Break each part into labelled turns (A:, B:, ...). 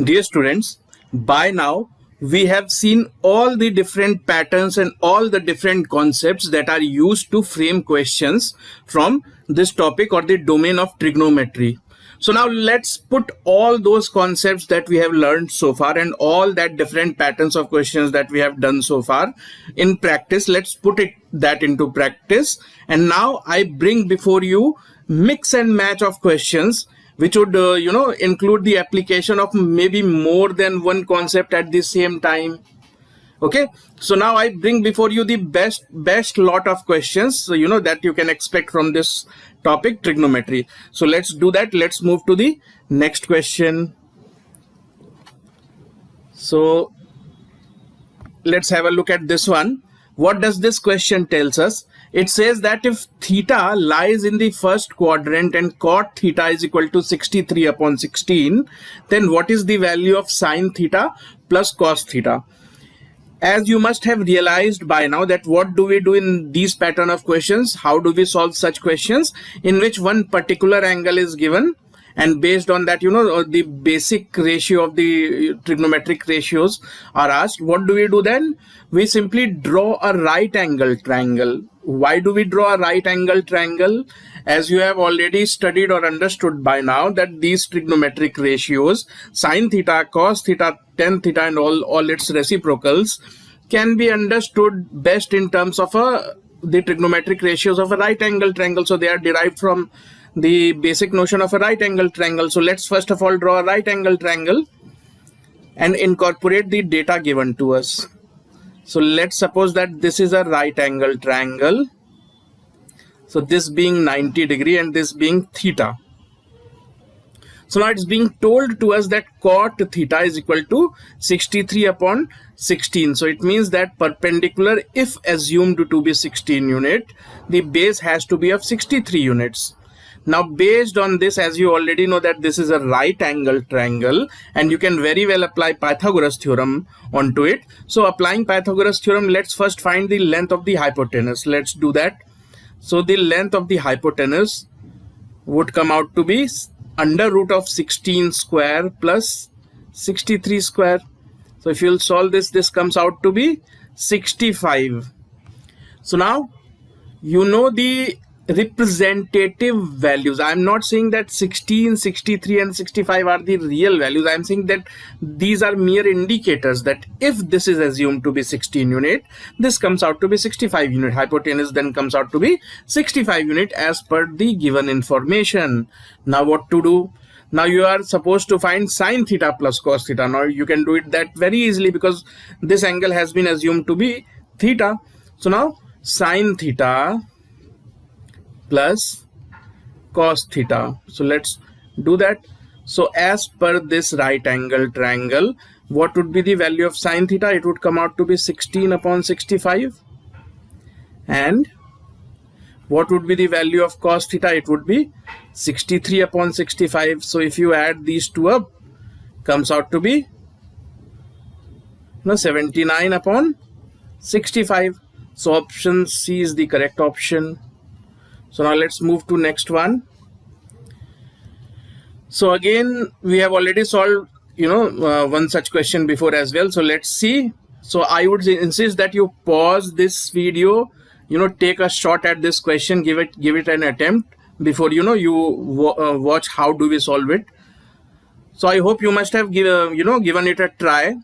A: Dear students, by now we have seen all the different patterns and all the different concepts that are used to frame questions from this topic or the domain of trigonometry. So now let's put all those concepts that we have learned so far and all that different patterns of questions that we have done so far in practice. Let's put that into practice. And now I bring before you mix and match of questions which would include the application of maybe more than one concept at the same time. Okay, so now I bring before you the best lot of questions, so that you can expect from this topic, trigonometry. So let's do that. Let's move to the next question. So let's have a look at this one. What does this question tells us? It says that if theta lies in the first quadrant and cot theta is equal to 63 upon 16, then what is the value of sine theta plus cos theta? As you must have realized by now that what do we do in these pattern of questions? How do we solve such questions in which one particular angle is given? And based on that, the basic ratio of the trigonometric ratios are asked. What do we do then? We simply draw a right angle triangle. Why do we draw a right angle triangle? As you have already studied or understood by now that these trigonometric ratios, sine theta, cos theta, tan theta and all its reciprocals can be understood best in terms of the trigonometric ratios of a right angle triangle. So they are derived from the basic notion of a right angle triangle. So let's first of all draw a right angle triangle and incorporate the data given to us. So let's suppose that this is a right angle triangle. So this being 90 degree and this being theta. So now it's being told to us that cot theta is equal to 63 upon 16. So it means that perpendicular, if assumed to be 16 unit, the base has to be of 63 units. Now based on this, as you already know that this is a right angle triangle and you can very well apply Pythagoras theorem onto it. So applying Pythagoras theorem, let's first find the length of the hypotenuse. Let's do that. So the length of the hypotenuse would come out to be under root of 16 square plus 63 square. So if you'll solve this, this comes out to be 65. So now you know the representative values. I'm not saying that 16, 63 and 65 are the real values. I'm saying that these are mere indicators that if this is assumed to be 16 unit, this comes out to be 65 unit. Hypotenuse then comes out to be 65 unit as per the given information. Now what to do? Now you are supposed to find sine theta plus cos theta. Now you can do it that very easily because this angle has been assumed to be theta. So now sine theta plus cos theta. So let's do that. So as per this right angle triangle, what would be the value of sine theta? It would come out to be 16 upon 65. And what would be the value of cos theta? It would be 63 upon 65. So if you add these two up, comes out to be 79 upon 65. So option C is the correct option. So now let's move to next one. So again, we have already solved, one such question before as well. So let's see. So I would insist that you pause this video, take a shot at this question, give it an attempt before, you watch how do we solve it. So I hope you must have given it a try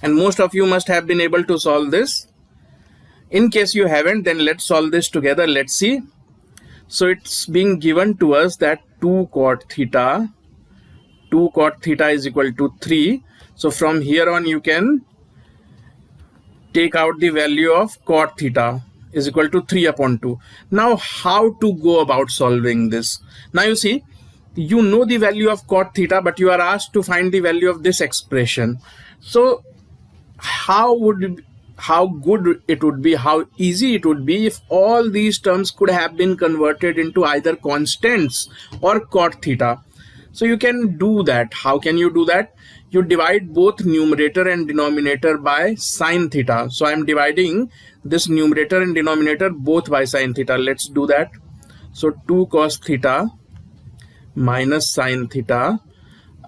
A: and most of you must have been able to solve this. In case you haven't, then let's solve this together. Let's see. So it's being given to us that 2 cot theta is equal to 3. So from here on you can take out the value of cot theta is equal to 3 upon 2. Now how to go about solving this? Now you see, you know the value of cot theta, but you are asked to find the value of this expression. So how good it would be, how easy it would be if all these terms could have been converted into either constants or cot theta. So you can do that. How can you do that? You divide both numerator and denominator by sine theta. So I am dividing this numerator and denominator both by sine theta. Let's do that. So 2 cos theta minus sine theta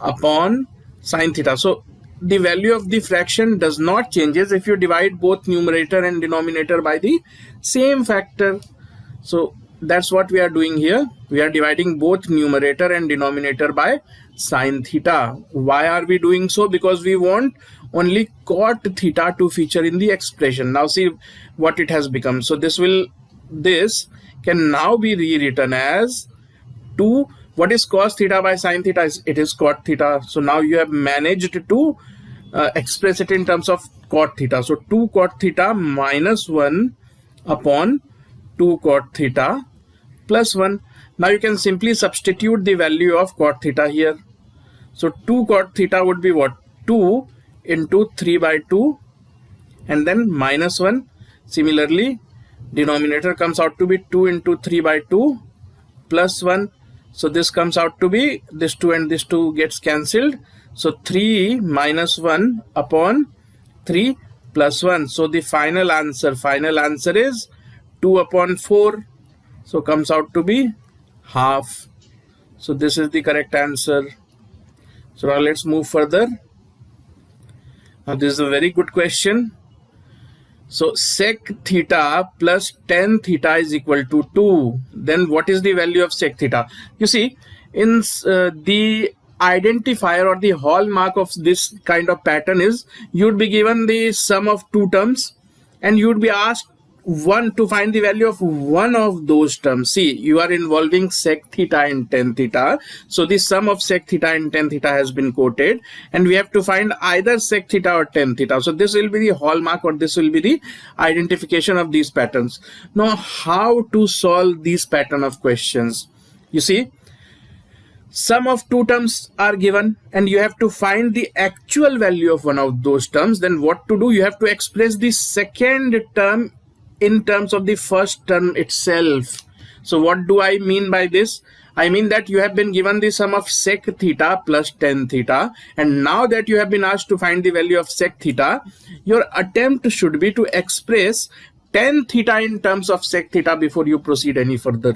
A: upon sine theta. So the value of the fraction does not changes if you divide both numerator and denominator by the same factor. So that's what we are doing here. We are dividing both numerator and denominator by sine theta. Why are we doing so? Because we want only cot theta to feature in the expression. Now see what it has become. So this can now be rewritten as 2. What is cos theta by sine theta? It is cot theta. So now you have managed to express it in terms of cot theta. So 2 cot theta minus 1 upon 2 cot theta plus 1. Now you can simply substitute the value of cot theta here. So 2 cot theta would be what? 2 into 3 by 2 and then minus 1. Similarly, denominator comes out to be 2 into 3 by 2 plus 1. So this comes out to be, this 2 and this 2 gets cancelled. So 3 minus 1 upon 3 plus 1. So the final answer is 2 upon 4. So comes out to be half. So this is the correct answer. So now let's move further. Now this is a very good question. So sec theta plus tan theta is equal to 2. Then what is the value of sec theta? You see, in the identifier or the hallmark of this kind of pattern is you'd be given the sum of two terms and you'd be asked to find the value of one of those terms. See, you are involving sec theta and tan theta. So the sum of sec theta and tan theta has been quoted and we have to find either sec theta or tan theta. So this will be the hallmark or this will be the identification of these patterns. Now, how to solve these pattern of questions? You see, sum of two terms are given and you have to find the actual value of one of those terms. Then what to do? You have to express the second term in terms of the first term itself. So what do I mean by this? I mean that you have been given the sum of sec theta plus tan theta, and now that you have been asked to find the value of sec theta, your attempt should be to express tan theta in terms of sec theta before you proceed any further.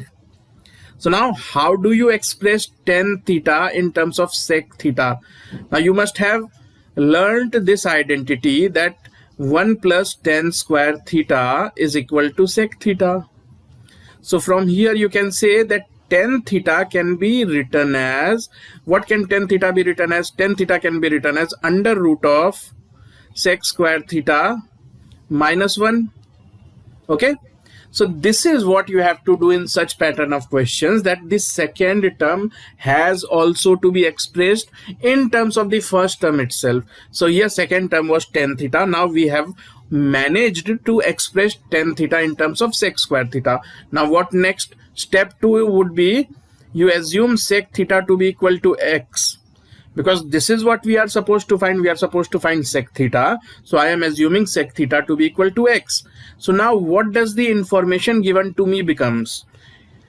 A: So now how do you express tan theta in terms of sec theta? Now you must have learned this identity that 1 plus tan square theta is equal to sec theta. So from here you can say that tan theta can be written as, what can tan theta be written as? Tan theta can be written as under root of sec square theta minus 1. Okay. So this is what you have to do in such pattern of questions, that this second term has also to be expressed in terms of the first term itself. So here second term was tan theta. Now we have managed to express tan theta in terms of sec square theta. Now what next? Step 2 would be, you assume sec theta to be equal to x. Because this is what we are supposed to find. We are supposed to find sec theta. So I am assuming sec theta to be equal to x. So now what does the information given to me becomes?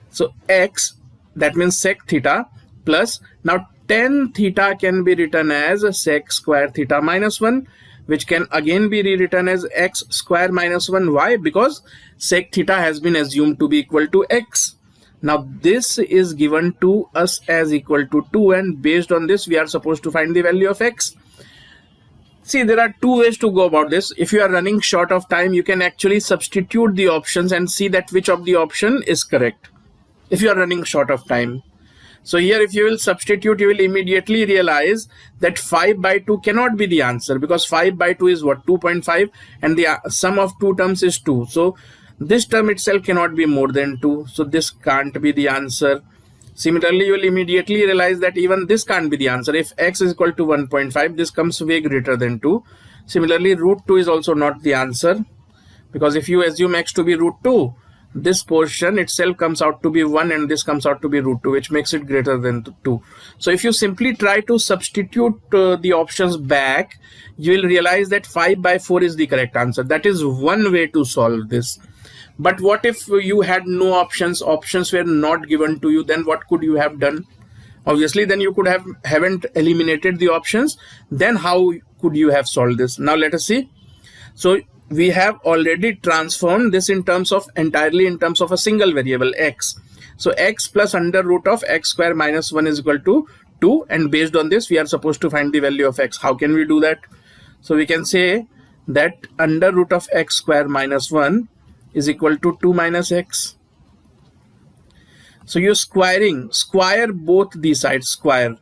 A: So x, that means sec theta, plus now tan theta can be written as sec square theta minus 1, which can again be rewritten as x square minus 1. Why? Because sec theta has been assumed to be equal to x. Now this is given to us as equal to 2, and based on this we are supposed to find the value of x. See, there are two ways to go about this. If you are running short of time, you can actually substitute the options and see that which of the option is correct. If you are running short of time. So here if you will substitute, you will immediately realize that 5 by 2 cannot be the answer, because 5 by 2 is what? 2.5, and the sum of two terms is 2. So this term itself cannot be more than 2. So this can't be the answer. Similarly, you will immediately realize that even this can't be the answer. If x is equal to 1.5, this comes way greater than 2. Similarly, root 2 is also not the answer, because if you assume x to be root 2, this portion itself comes out to be 1 and this comes out to be root 2, which makes it greater than 2. So if you simply try to substitute the options back, you will realize that 5 by 4 is the correct answer. That is one way to solve this. But what if you had no options were not given to you? Then what could you have done? Obviously then you could haven't eliminated the options. Then how could you have solved this? Now let us see. So we have already transformed this entirely in terms of a single variable x. So x plus under root of x square minus 1 is equal to 2, and based on this we are supposed to find the value of x. How can we do that? So we can say that under root of x square minus 1 is equal to 2 minus x. So you're square both these sides, square.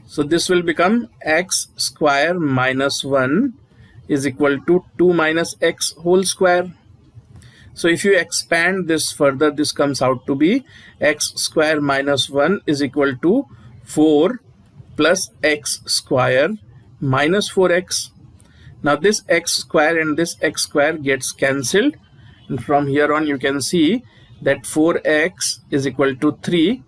A: So this will become x square minus 1 is equal to 2 minus x whole square. So if you expand this further, this comes out to be x square minus 1 is equal to 4 plus x square minus 4x. Now this x square and this x square gets cancelled, and from here on you can see that 4x is equal to 3.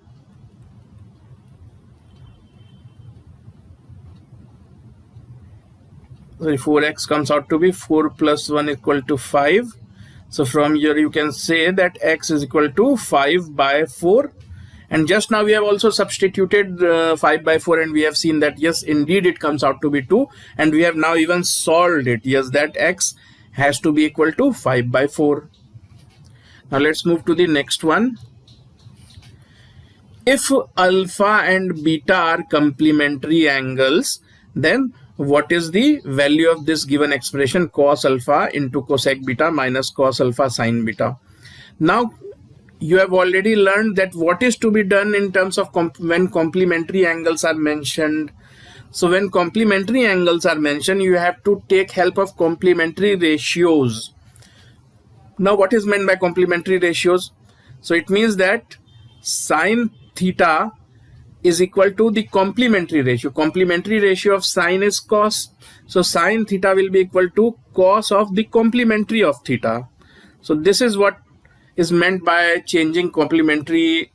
A: So 4x comes out to be 4 plus 1 equal to 5. So from here you can say that x is equal to 5 by 4. And just now we have also substituted 5 by 4, and we have seen that yes, indeed it comes out to be 2. And we have now even solved it. Yes, that x has to be equal to 5 by 4. Now let's move to the next one. If alpha and beta are complementary angles, then what is the value of this given expression cos alpha into cosec beta minus cos alpha sin beta? Now you have already learned that what is to be done in terms of when complementary angles are mentioned. So when complementary angles are mentioned, you have to take help of complementary ratios. Now what is meant by complementary ratios? So it means that sine theta is equal to the complementary ratio. Complementary ratio of sine is cos. So sine theta will be equal to cos of the complementary of theta. So this is what is meant by changing complementary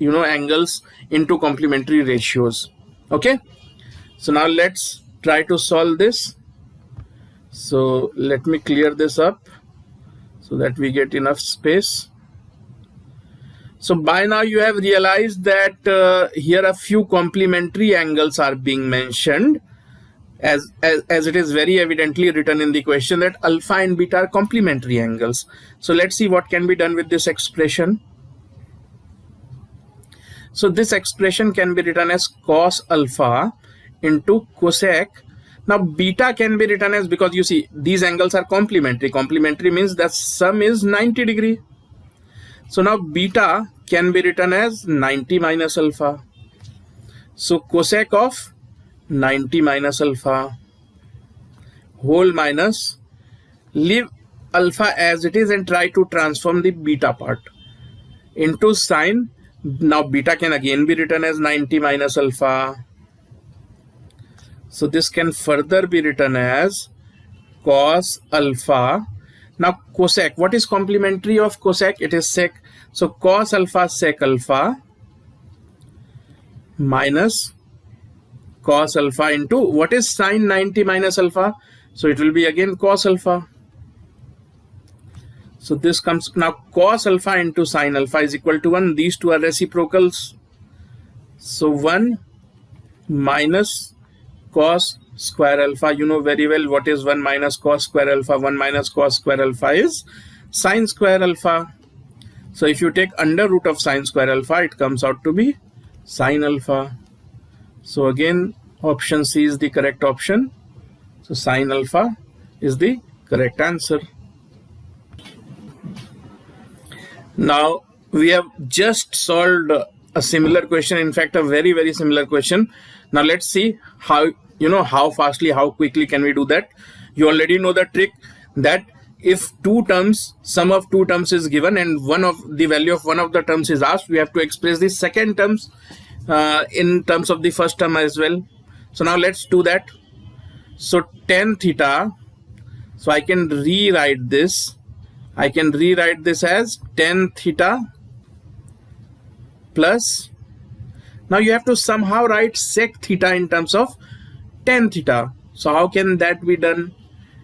A: angles into complementary ratios. Okay, so now let's try to solve this. So let me clear this up so that we get enough space. So by now you have realized that here a few complementary angles are being mentioned, as it is very evidently written in the question that alpha and beta are complementary angles. So let's see what can be done with this expression. So this expression can be written as cos alpha into cosec. Now beta can be written as, because you see these angles are complementary. Complementary means that sum is 90 degree. So now beta can be written as 90 minus alpha. So cosec of 90 minus alpha whole minus, leave alpha as it is and try to transform the beta part into sine. Now beta can again be written as 90 minus alpha. So this can further be written as cos alpha. Now cosec, what is complementary of cosec? It is sec. So cos alpha sec alpha minus cos alpha into, what is sine 90 minus alpha? So it will be again cos alpha. So this comes, now cos alpha into sine alpha is equal to 1. These two are reciprocals. So 1 minus cos square alpha. You know very well what is 1 minus cos square alpha. 1 minus cos square alpha is sine square alpha. So if you take under root of sine square alpha, it comes out to be sine alpha. So again, option C is the correct option. So sine alpha is the correct answer. Now we have just solved a similar question, in fact a very, very similar question. Now let's see how, how fastly, how quickly can we do that. You already know the trick that if two terms, sum of two terms is given and the value of one of the terms is asked, we have to express the second terms in terms of the first term as well. So now let's do that. So tan theta, so I can rewrite this. I can rewrite this as tan theta plus, now you have to somehow write sec theta in terms of tan theta. So how can that be done?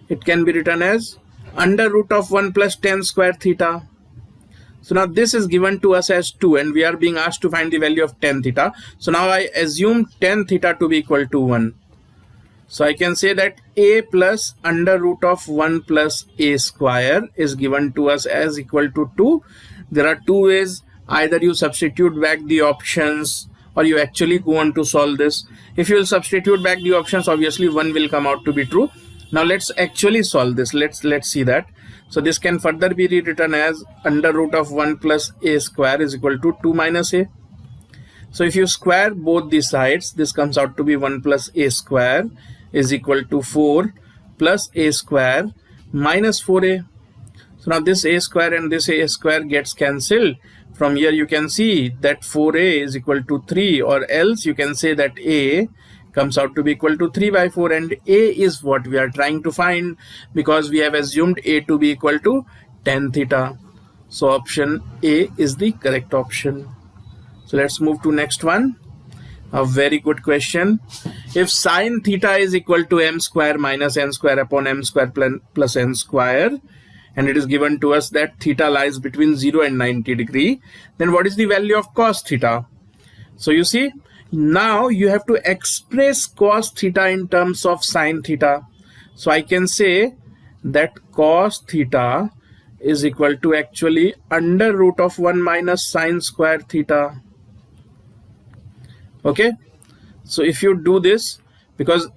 A: It can be written as under root of 1 plus tan square theta. So now this is given to us as 2 and we are being asked to find the value of tan theta. So now I assume tan theta to be equal to 1. So I can say that a plus under root of 1 plus a square is given to us as equal to 2. There are two ways. Either you substitute back the options or you actually go on to solve this. If you will substitute back the options, obviously 1 will come out to be true. Now let's actually solve this. Let's see that. So this can further be rewritten as under root of 1 plus a square is equal to 2 minus a. So if you square both the sides, this comes out to be 1 plus a square is equal to 4 plus a square minus 4a. So now this a square and this a square gets cancelled. From here you can see that 4a is equal to 3, or else you can say that a comes out to be equal to 3 by 4, and a is what we are trying to find because we have assumed a to be equal to tan theta. So option A is the correct option. So let's move to next one. A very good question. If sine theta is equal to m square minus n square upon m square plus n square, and it is given to us that theta lies between 0 and 90 degree, then what is the value of cos theta? So you see, now you have to express cos theta in terms of sine theta. So I can say that cos theta is equal to actually under root of 1 minus sine square theta. Okay, so if you do this, because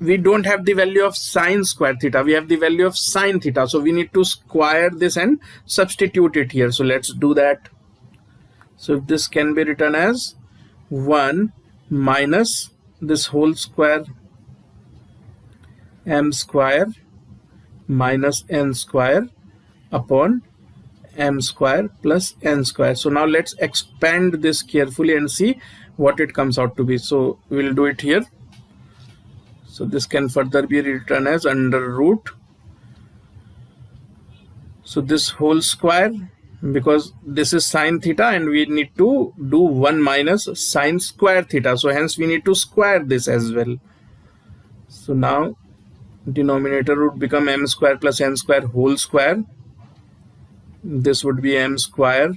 A: we don't have the value of sine square theta, we have the value of sine theta, so we need to square this and substitute it here. So let's do that. So this can be written as 1 minus this whole square m square minus n square upon m square plus n square. So now let's expand this carefully and see what it comes out to be. So we'll do it here. So this can further be written as under root. So this whole square, because this is sine theta and we need to do 1 minus sine square theta. So hence we need to square this as well. So now denominator would become m square plus n square whole square. This would be m square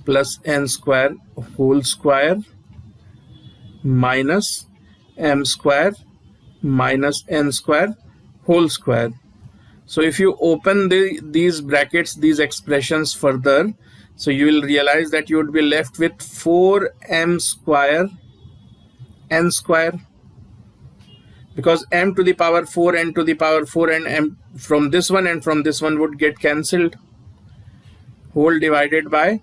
A: plus n square whole square minus m square minus n square whole square. So if you open these brackets, these expressions further, so you will realize that you would be left with 4m square n square, because m to the power 4, n to the power 4, and m from this one and from this one would get cancelled, whole divided by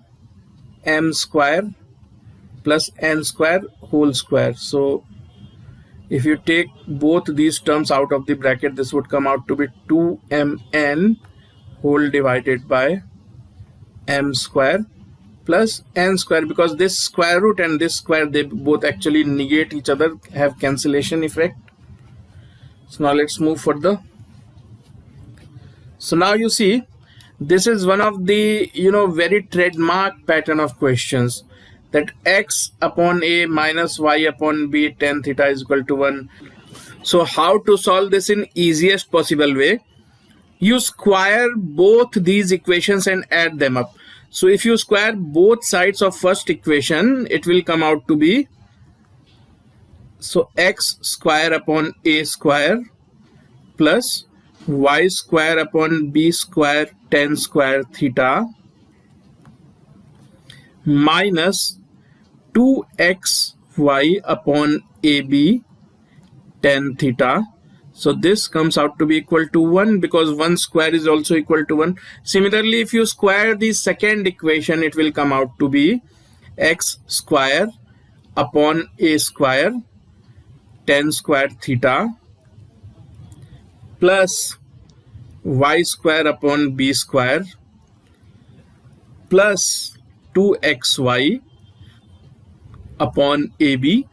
A: m square plus n square whole square. So if you take both these terms out of the bracket, this would come out to be 2mn whole divided by m square plus n square, because this square root and this square, they both actually negate each other, have cancellation effect. So now let's move further. So now you see, this is one of the very trademark pattern of questions, that x upon a minus y upon b tan theta is equal to 1. So how to solve this in easiest possible way? You square both these equations and add them up. So if you square both sides of first equation, it will come out to be, so x square upon a square plus y square upon b square tan square theta minus 2xy upon ab tan theta. So this comes out to be equal to 1, because 1 square is also equal to 1. Similarly, if you square the second equation, it will come out to be x square upon a square tan square theta plus y square upon b square plus 2xy upon ab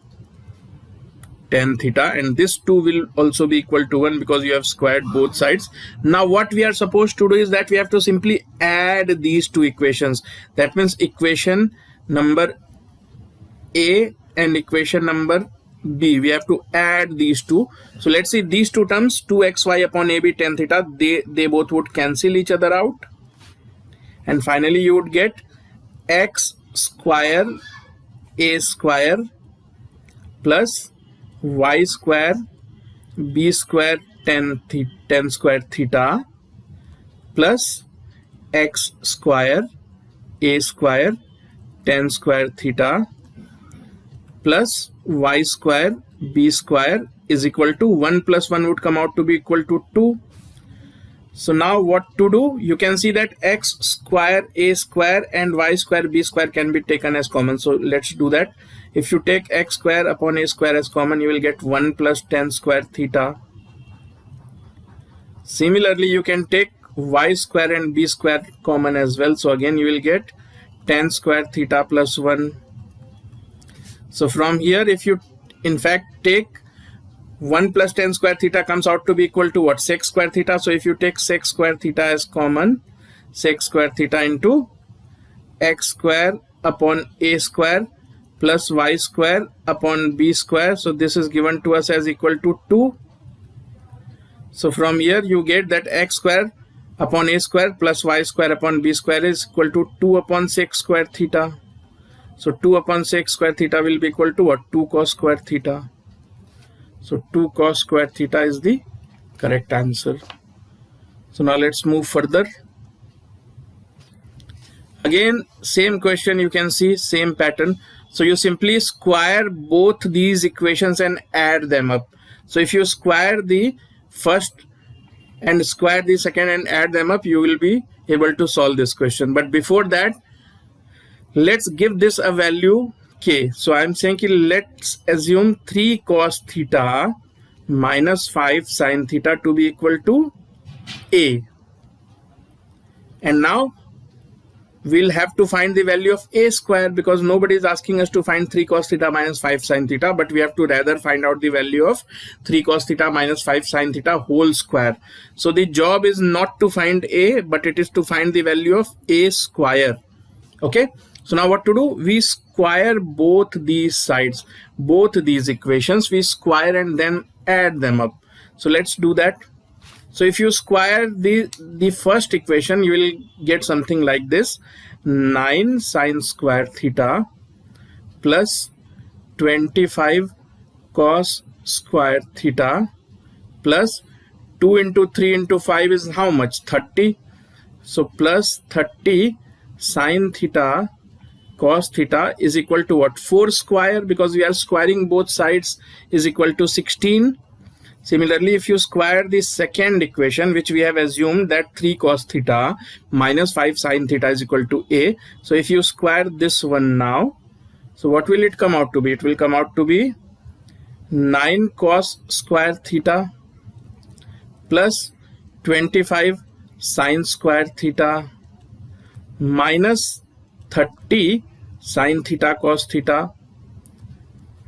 A: tan theta, and this 2 will also be equal to 1 because you have squared both sides. Now what we are supposed to do is that we have to simply add these two equations. That means equation number a and equation number b, we have to add these two. So let's see these two terms, 2xy upon ab tan theta, they both would cancel each other out, and finally you would get x square a square plus y square b square tan square theta plus x square a square tan square theta plus y square b square is equal to 1 plus 1 would come out to be equal to 2. So now what to do? You can see that x square a square and y square b square can be taken as common. So let's do that. If you take x square upon a square as common, you will get 1 plus 10 square theta. Similarly, you can take y square and b square common as well. So again, you will get 10 square theta plus 1. So from here, if you in fact take 1 plus 10 square theta comes out to be equal to what? Sec square theta. So if you take sec square theta as common, sec square theta into x square upon a square plus y square upon b square. So this is given to us as equal to 2. So from here you get that x square upon a square plus y square upon b square is equal to 2 upon sec square theta. So 2 upon sec square theta will be equal to what? 2 cos square theta. So 2 cos square theta is the correct answer. So now let's move further. Again, same question, you can see same pattern. So you simply square both these equations and add them up. So if you square the first and square the second and add them up, you will be able to solve this question. But before that, let's give this a value k. So I'm saying let's assume 3 cos theta minus 5 sin theta to be equal to a. And now we'll have to find the value of a square, because nobody is asking us to find 3 cos theta minus 5 sin theta, but we have to rather find out the value of 3 cos theta minus 5 sin theta whole square. So the job is not to find a, but it is to find the value of a square. Okay. So now what to do? We square both these sides, both these equations, we square and then add them up. So let's do that. So if you square the first equation, you will get something like this: 9 sin square theta plus 25 cos square theta plus 2 into 3 into 5 is how much? 30. So plus 30 sin theta cos theta is equal to what? 4 square, because we are squaring both sides, is equal to 16. Similarly, if you square the second equation, which we have assumed that 3 cos theta minus 5 sin theta is equal to a. So if you square this one now, so what will it come out to be? It will come out to be 9 cos square theta plus 25 sin square theta minus 30 sin theta cos theta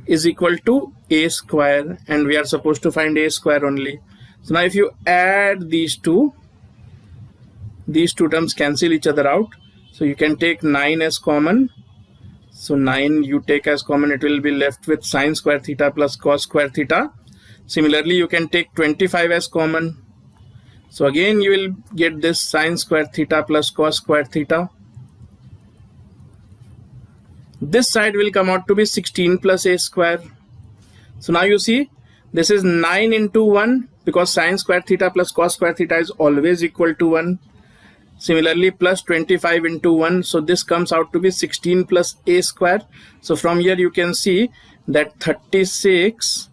A: is equal to a square, and we are supposed to find a square only. So now if you add these two terms cancel each other out. So you can take 9 as common. So 9 you take as common, it will be left with sin square theta plus cos square theta. Similarly, you can take 25 as common. So again you will get this sin square theta plus cos square theta. This side will come out to be 16 plus a square. So now you see, this is 9 into 1, because sin square theta plus cos square theta is always equal to 1. Similarly, plus 25 into 1. So this comes out to be 16 plus a square. So from here you can see that 36,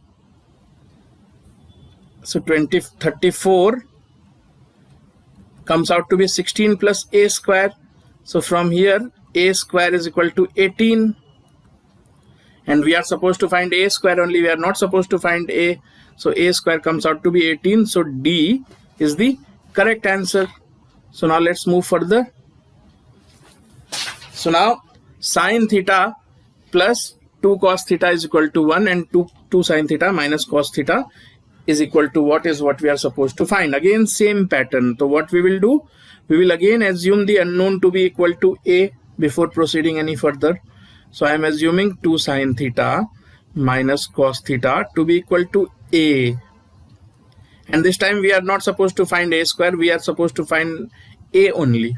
A: so 34 comes out to be 16 plus a square. So from here a square is equal to 18, and we are supposed to find a square only, we are not supposed to find a. So a square comes out to be 18. So D is the correct answer. So now let's move further. So now sin theta plus 2 cos theta is equal to 1, and 2 sin theta minus cos theta is equal to what is what we are supposed to find. Again same pattern. So what we will do, we will again assume the unknown to be equal to a before proceeding any further. So I am assuming 2 sin theta minus cos theta to be equal to a, and this time we are not supposed to find a square, we are supposed to find a only,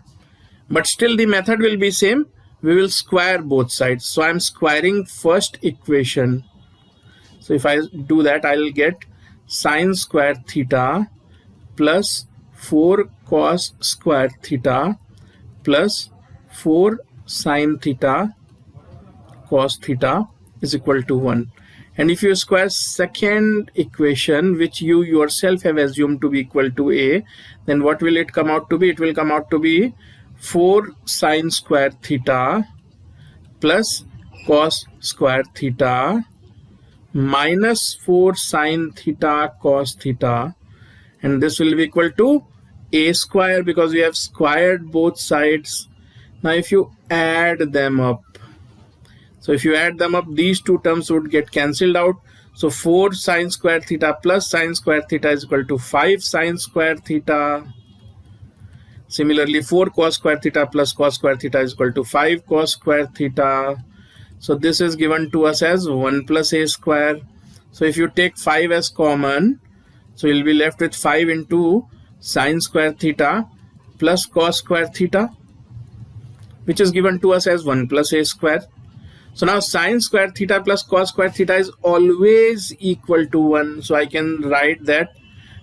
A: but still the method will be same. We will square both sides. So I am squaring first equation. So if I do that, I will get sin square theta plus 4 cos square theta plus 4 sin theta cos theta is equal to 1. And if you square second equation, which you yourself have assumed to be equal to a, then what will it come out to be? It will come out to be 4 sine square theta plus cos square theta minus 4 sine theta cos theta, and this will be equal to a square because we have squared both sides. Now if you add them up, so if you add them up, these two terms would get cancelled out. So 4 sine square theta plus sine square theta is equal to 5 sine square theta. Similarly, 4 cos square theta plus cos square theta is equal to 5 cos square theta. So this is given to us as 1 plus a square. So if you take 5 as common, so you'll be left with 5 into sine square theta plus cos square theta, which is given to us as 1 plus a square. So now sine square theta plus cos square theta is always equal to 1. So I can write that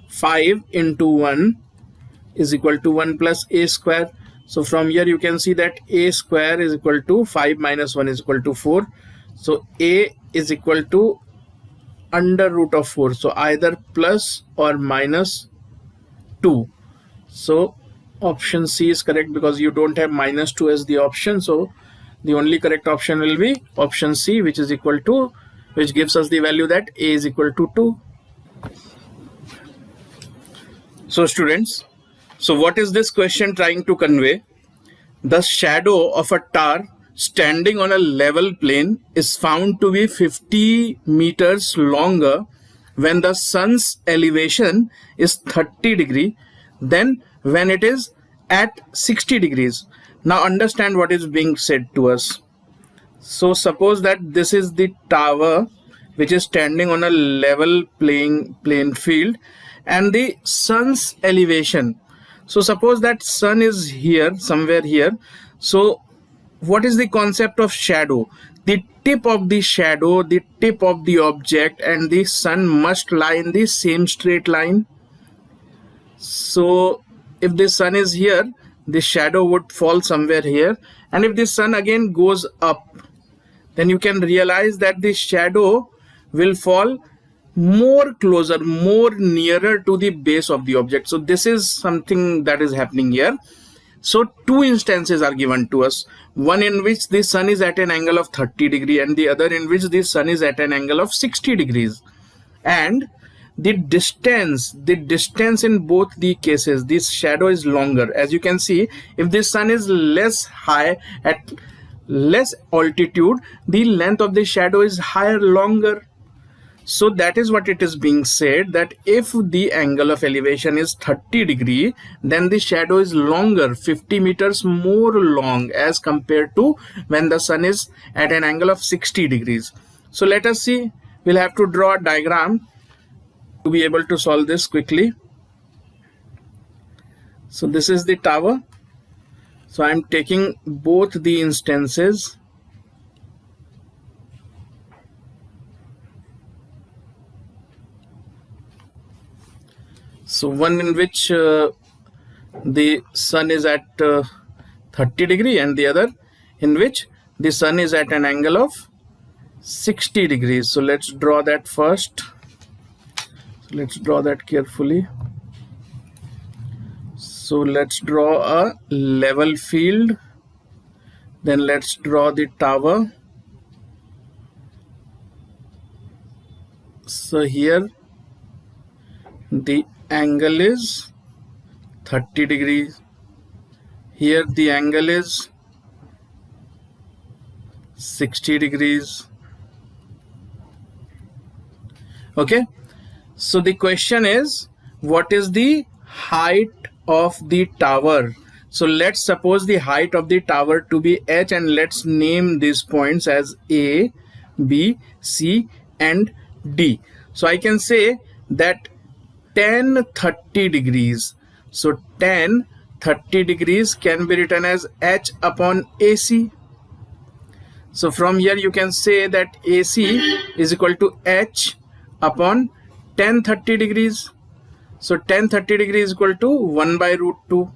A: 5 into 1 is equal to 1 plus a square. So from here you can see that a square is equal to 5 minus 1 is equal to 4. So a is equal to under root of 4. So either plus or minus 2. So option C is correct because you don't have minus 2 as the option. So the only correct option will be option C, which is equal to, which gives us the value that a is equal to 2. So students, so what is this question trying to convey? The shadow of a tower standing on a level plane is found to be 50 meters longer when the sun's elevation is 30 degrees than when it is at 60 degrees. Now understand what is being said to us. So suppose that this is the tower which is standing on a level plane field and the sun's elevation. So suppose that sun is here, somewhere here. So what is the concept of shadow? The tip of the shadow, the tip of the object and the sun must lie in the same straight line. So if the sun is here, the shadow would fall somewhere here, and if the sun again goes up, then you can realize that the shadow will fall more closer, more nearer to the base of the object. So this is something that is happening here. So two instances are given to us, one in which the sun is at an angle of 30 degrees and the other in which the sun is at an angle of 60 degrees. And the distance in both the cases, this shadow is longer. As you can see, if the sun is less high at less altitude, the length of the shadow is higher, longer. So that is what it is being said, that if the angle of elevation is 30 degrees, then the shadow is longer, 50 meters more long as compared to when the sun is at an angle of 60 degrees. So let us see, we'll have to draw a diagram to be able to solve this quickly. So this is the tower. So I'm taking both the instances. So one in which the sun is at 30 degrees and the other in which the sun is at an angle of 60 degrees. So let's draw that first. So let's draw that carefully. So let's draw a level field. Then let's draw the tower. So here the angle is 30 degrees. Here the angle is 60 degrees. Okay. So the question is, what is the height of the tower? So let's suppose the height of the tower to be h, and let's name these points as A, B, C and D. So I can say that tan 30 degrees. So tan 30 degrees can be written as h upon AC. So from here you can say that AC is equal to h upon tan 30 degrees. So tan 30 degrees is equal to 1 by root 2.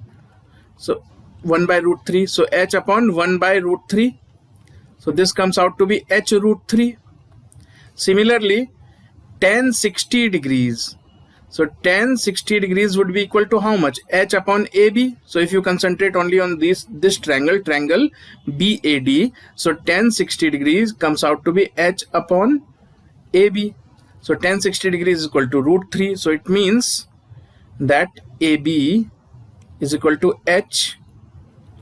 A: So 1 by root 3. So h upon 1 by root 3. So this comes out to be h root 3. Similarly, tan 60 degrees. So tan 60 degrees would be equal to how much? H upon AB. So if you concentrate only on this triangle BAD, so tan 60 degrees comes out to be H upon AB. So tan 60 degrees is equal to root 3. So it means that AB is equal to H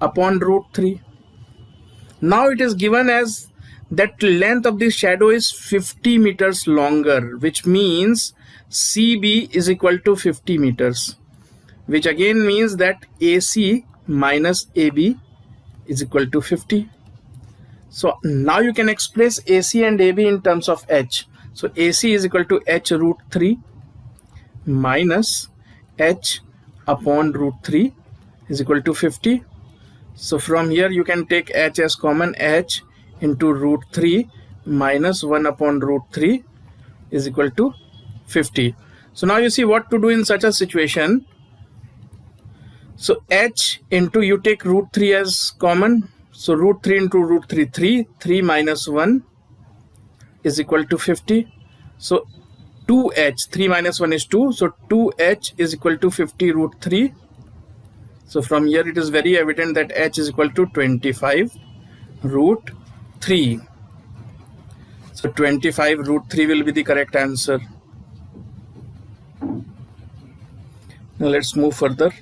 A: upon root 3. Now it is given as that length of the shadow is 50 meters longer, which means CB is equal to 50 meters, which again means that AC minus AB is equal to 50. So now you can express AC and AB in terms of H. So AC is equal to H root 3 minus H upon root 3 is equal to 50. So from here you can take H as common. H into root 3 minus 1 upon root 3 is equal to 50. So now you see what to do in such a situation. So H into, you take root 3 as common. So root 3 into root 3, 3 minus 1 is equal to 50. So 2H, 3 minus 1 is 2. So 2H is equal to 50 root 3. So from here it is very evident that H is equal to 25 root 3. So 25 root 3 will be the correct answer. Now let's move further.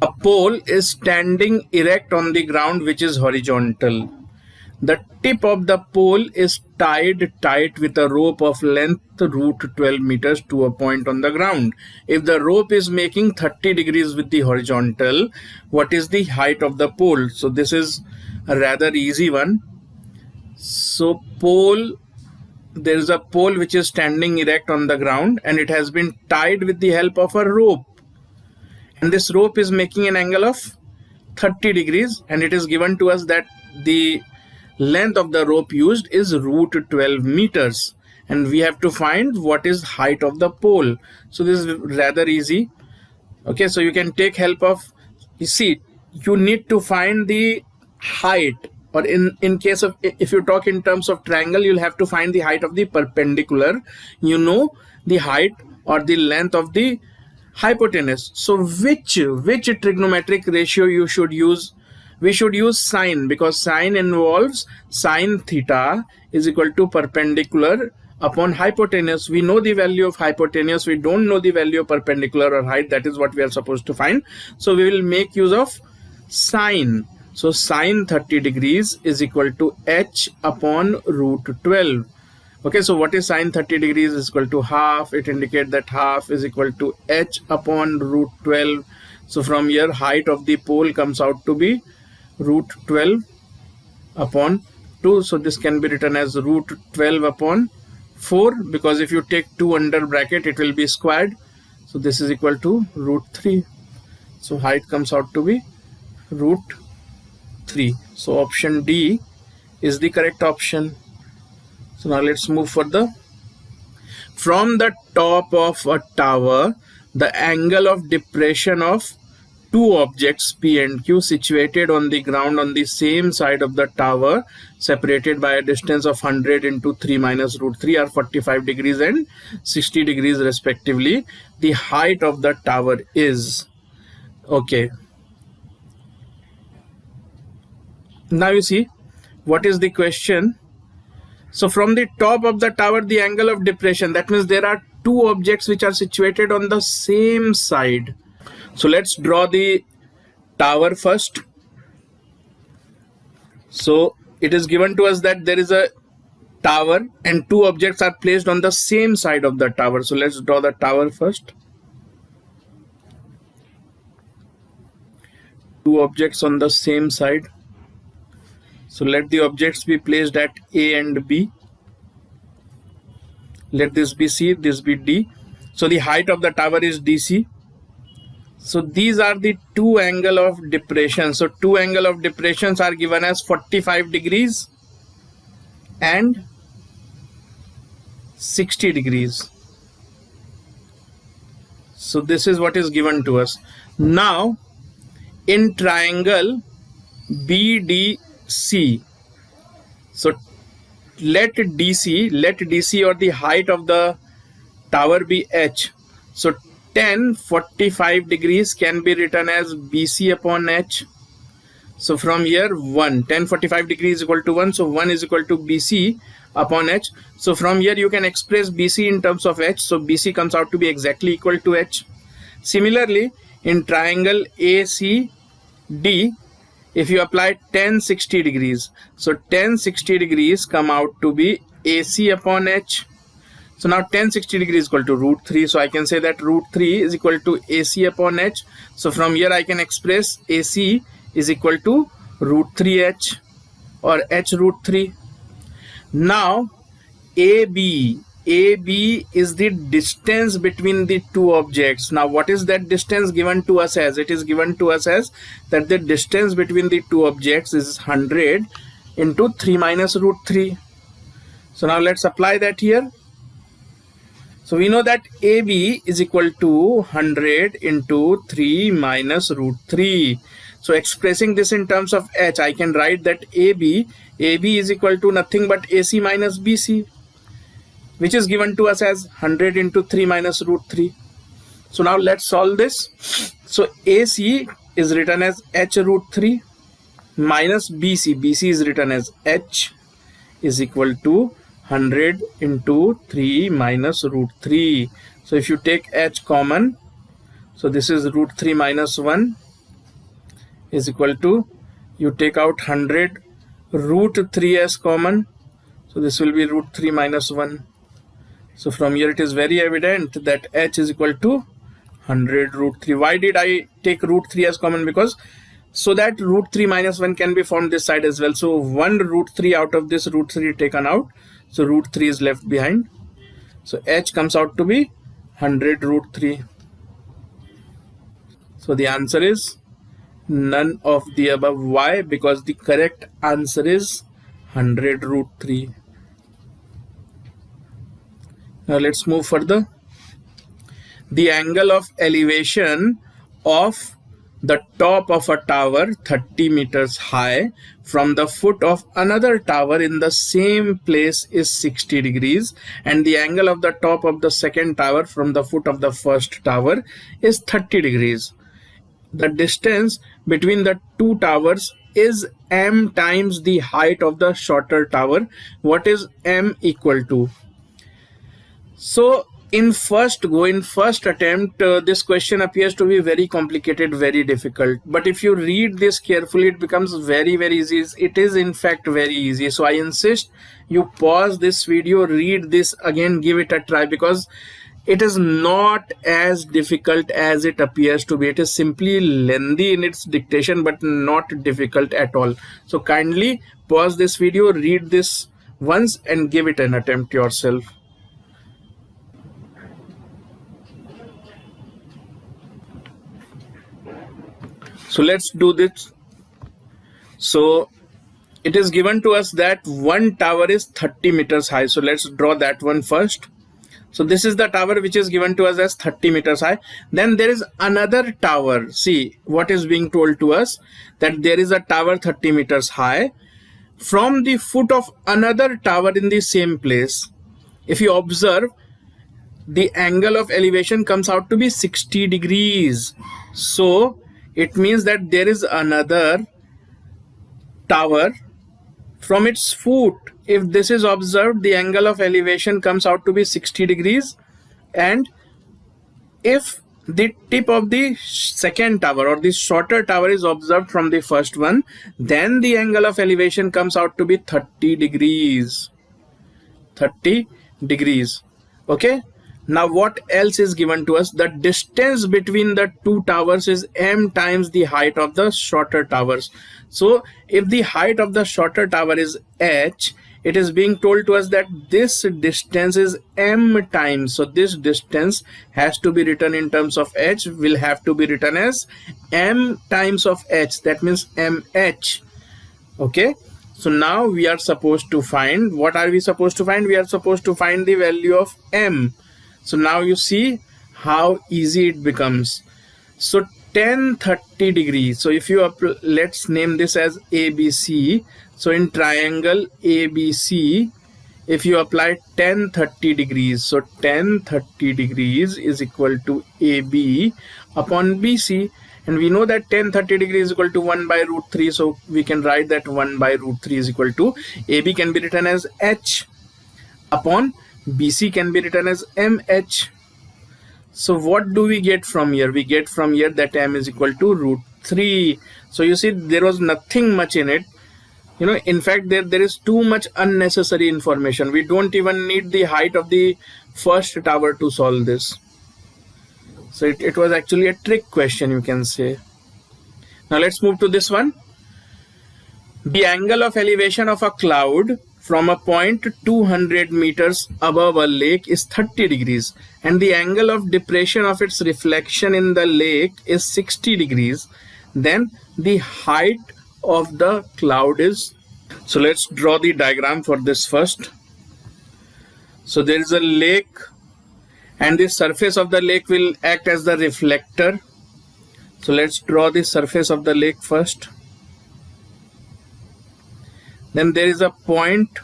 A: A pole is standing erect on the ground which is horizontal. The tip of the pole is tied tight with a rope of length root 12 meters to a point on the ground. If the rope is making 30 degrees with the horizontal, what is the height of the pole? So this is a rather easy one. So there is a pole which is standing erect on the ground and it has been tied with the help of a rope. And this rope is making an angle of 30 degrees and it is given to us that the length of the rope used is root 12 meters and we have to find what is height of the pole. So this is rather easy. Okay, so you can take help of, you see, you need to find the height, or in case of, if you talk in terms of triangle, you'll have to find the height of the perpendicular. You know the height or the length of the hypotenuse. So which trigonometric ratio you should use? We should use sine, because sine involves sine theta is equal to perpendicular upon hypotenuse. We know the value of hypotenuse, we don't know the value of perpendicular or height. That is what we are supposed to find. So we will make use of sine. So sine 30 degrees is equal to H upon root 12. Okay, so what is sine 30 degrees is equal to half. It indicates that half is equal to H upon root 12. So from here height of the pole comes out to be root 12 upon 2. So this can be written as root 12 upon 4, because if you take 2 under bracket it will be squared. So this is equal to root 3. So height comes out to be root 3. So option D is the correct option. So now let's move further. From the top of a tower, the angle of depression of two objects P and Q situated on the ground on the same side of the tower, separated by a distance of 100 into 3 minus root 3, are 45 degrees and 60 degrees respectively. The height of the tower is, okay. Now you see what is the question. So from the top of the tower, the angle of depression, that means there are two objects which are situated on the same side. So let's draw the tower first. So it is given to us that there is a tower and two objects are placed on the same side of the tower. So let's draw the tower first. Two objects on the same side. So let the objects be placed at A and B. Let this be C, this be D. So the height of the tower is DC. So these are the two angle of depression. So two angle of depressions are given as 45 degrees and 60 degrees. So this is what is given to us. Now in triangle BDC, so let DC or the height of the tower be h. So tan 45 degrees can be written as BC upon h. So from here 1, tan 45 degrees is equal to 1, so 1 is equal to BC upon h. So from here you can express BC in terms of h, so BC comes out to be exactly equal to h. Similarly, in triangle ACD, if you apply tan 60 degrees, so tan 60 degrees come out to be AC upon h. So now tan 60 degrees is equal to root 3, so I can say that root 3 is equal to AC upon h. So from here I can express AC is equal to root 3h or h root 3. Now AB is the distance between the two objects. Now what is that distance given to us as? It is given to us as that the distance between the two objects is 100 into 3 minus root 3. So now let's apply that here. So we know that AB is equal to 100 into 3 minus root 3. So expressing this in terms of h, I can write that AB is equal to nothing but AC minus BC, which is given to us as 100 into 3 minus root 3. So now let's solve this. So AC is written as h root 3 minus BC is written as h is equal to 100 into 3 minus root 3. So if you take h common, so this is root 3 minus 1 is equal to, you take out 100 root 3s common, so this will be root 3 minus 1. So from here it is very evident that h is equal to 100 root 3. Why did I take root 3 as common? Because so that root 3 minus 1 can be formed this side as well. So 1 root 3 out of this root 3 taken out, so root 3 is left behind. So h comes out to be 100 root 3. So the answer is none of the above. Why? Because the correct answer is 100 root 3. Now let's move further. The angle of elevation of the top of a tower 30 meters high from the foot of another tower in the same place is 60 degrees, and the angle of the top of the second tower from the foot of the first tower is 30 degrees. The distance between the two towers is m times the height of the shorter tower. What is m equal to? So in first attempt, this question appears to be very complicated, very difficult. But if you read this carefully, it becomes very, very easy. It is in fact very easy. So I insist you pause this video, read this again, give it a try, because it is not as difficult as it appears to be. It is simply lengthy in its dictation, but not difficult at all. So kindly pause this video, read this once and give it an attempt yourself. So let's do this. So it is given to us that one tower is 30 meters high. So let's draw that one first. So this is the tower which is given to us as 30 meters high. Then there is another tower. See what is being told to us, that there is a tower 30 meters high from the foot of another tower in the same place. If you observe, the angle of elevation comes out to be 60 degrees. So it means that there is another tower from its foot. If this is observed, the angle of elevation comes out to be 60 degrees. And if the tip of the second tower or the shorter tower is observed from the first one, then the angle of elevation comes out to be 30 degrees. 30 degrees. Okay. Now what else is given to us? The distance between the two towers is m times the height of the shorter towers. So if the height of the shorter tower is h, it is being told to us that this distance is m times. So this distance has to be written in terms of h, will have to be written as m times of h. That means mh. Okay. So now we are supposed to find, what are we supposed to find? We are supposed to find the value of m. So now you see how easy it becomes. So tan 30 degrees. So if you let's name this as ABC. So in triangle ABC, if you apply tan 30 degrees, so tan 30 degrees is equal to AB upon BC, and we know that tan 30 degrees is equal to 1 by root 3, so we can write that 1 by root 3 is equal to AB can be written as H upon BC can be written as MH. So what do we get from here? We get from here that M is equal to root 3. So you see, there was nothing much in it. You know, in fact, there is too much unnecessary information. We don't even need the height of the first tower to solve this. So it was actually a trick question, you can say. Now let's move to this one. The angle of elevation of a cloud from a point 200 meters above a lake is 30 degrees, and the angle of depression of its reflection in the lake is 60 degrees. Then the height of the cloud is. So let's draw the diagram for this first. So there is a lake, and the surface of the lake will act as the reflector. So let's draw the surface of the lake first. Then there is a point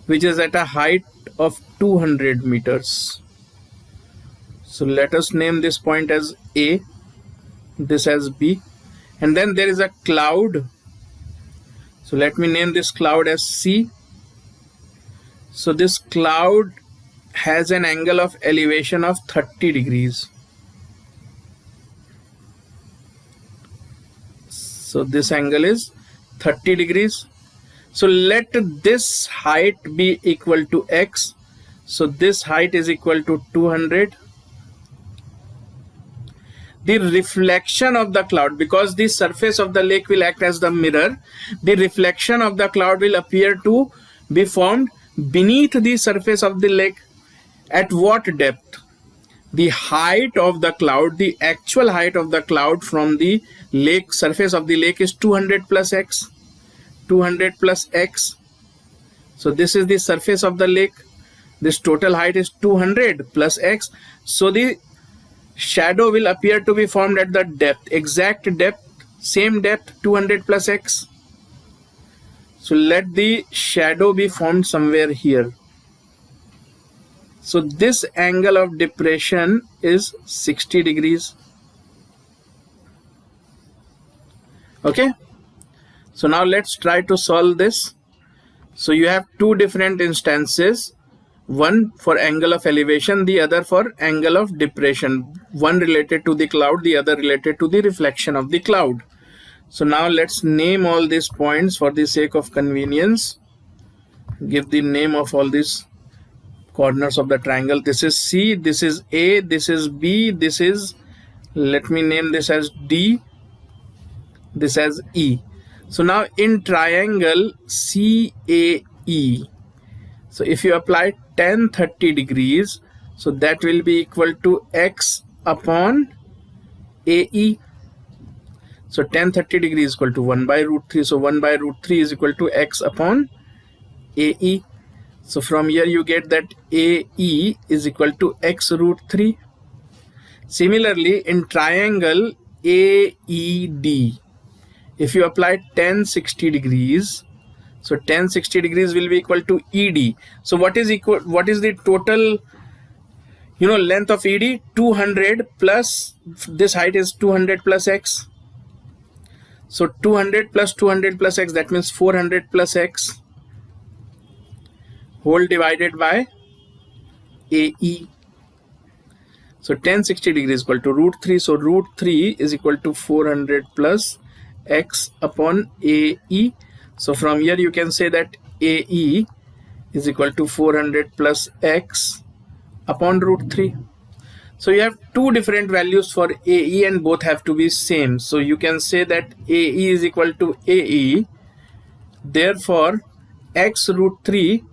A: which is at a height of 200 meters. So let us name this point as A, this as B. And then there is a cloud. So let me name this cloud as C. So this cloud has an angle of elevation of 30 degrees. So this angle is 30 degrees. So let this height be equal to X. So this height is equal to 200. The reflection of the cloud, because the surface of the lake will act as the mirror, the reflection of the cloud will appear to be formed beneath the surface of the lake. At what depth? The height of the cloud, the actual height of the cloud from the lake, surface of the lake, is 200 plus X. 200 plus X. So this is the surface of the lake. This total height is 200 plus X. So the shadow will appear to be formed at the depth, exact depth, same depth, 200 plus X. So let the shadow be formed somewhere here. So this angle of depression is 60 degrees. Okay. So now let's try to solve this. So you have two different instances, one for angle of elevation, the other for angle of depression, one related to the cloud, the other related to the reflection of the cloud. So now let's name all these points for the sake of convenience. Give the name of all these corners of the triangle. This is C, this is A, this is B, this is, let me name this as D, this as E. So now in triangle CAE, so if you apply tan 30 degrees, so that will be equal to X upon AE. So tan 30 degrees is equal to 1 by root 3. So 1 by root 3 is equal to X upon AE. So from here you get that AE is equal to X root 3. Similarly, in triangle AED, if you apply tan 60 degrees, so tan 60 degrees will be equal to ED. So what is the total, length of ED? 200 plus, this height is 200 plus X. So 200 plus 200 plus X, that means 400 plus X whole divided by AE. So tan 60 degrees is equal to root 3. So root 3 is equal to 400 plus X upon AE. So from here you can say that AE is equal to 400 plus X upon root 3. So you have two different values for AE and both have to be same. So you can say that AE is equal to AE. Therefore, X root 3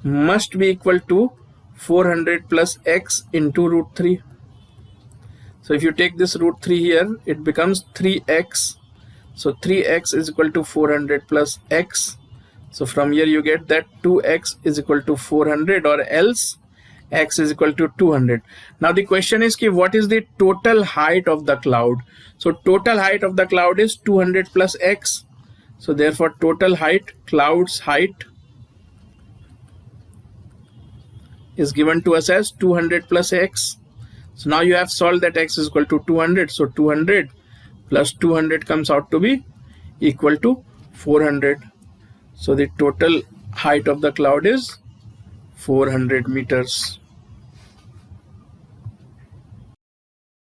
A: must be equal to 400 plus X into root 3. So if you take this root 3 here, it becomes 3X. So 3X is equal to 400 plus X. So from here you get that 2X is equal to 400, or else X is equal to 200. Now the question is, what is the total height of the cloud? So total height of the cloud is 200 plus X. So therefore total height, cloud's height, is given to us as 200 plus x. So now you have solved that x is equal to 200. So 200 plus 200 comes out to be equal to 400. So the total height of the cloud is 400 meters.